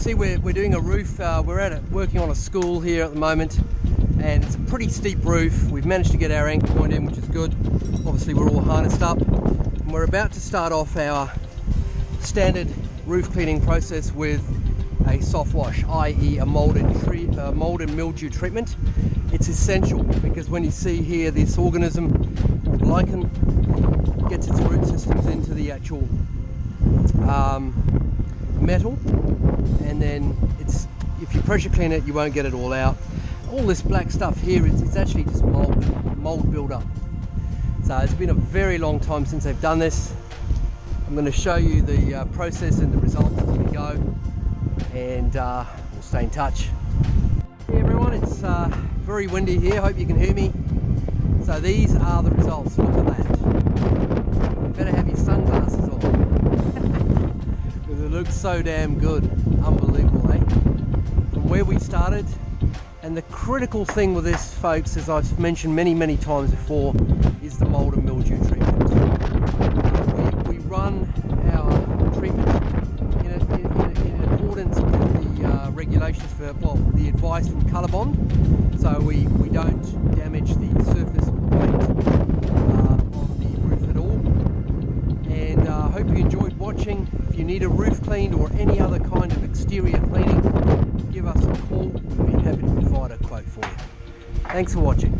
see we're doing a roof. We're working on a school here at the moment, and it's a pretty steep roof. We've managed to get our anchor point in, which is good. Obviously we're all harnessed up, and we're about to start off our standard roof cleaning process with a soft wash, i.e. a mold and mildew treatment. It's essential because when you see here this organism called lichen gets its root systems into the actual metal, and then if you pressure clean it, you won't get it all out. All this black stuff here, it's actually just mold build-up. So it's been a very long time since they've done this. I'm going to show you the process and the results as we go, and we'll stay in touch. Hey everyone, it's very windy here, hope you can hear me. So these are the results, look at that. You better have your sunglasses on. Because it looks so damn good, unbelievable, eh? From where we started, and the critical thing with this, folks, as I've mentioned many times before, is the mold and mildew treatment. We run our treatment in accordance with the regulations for, well, the advice from Colorbond, so we don't damage the surface or the paint on the roof at all. And I hope you enjoyed watching. If you need a roof cleaned or any other kind of exterior cleaning, give us a call. We'll be happy to provide a quote for you. Thanks for watching.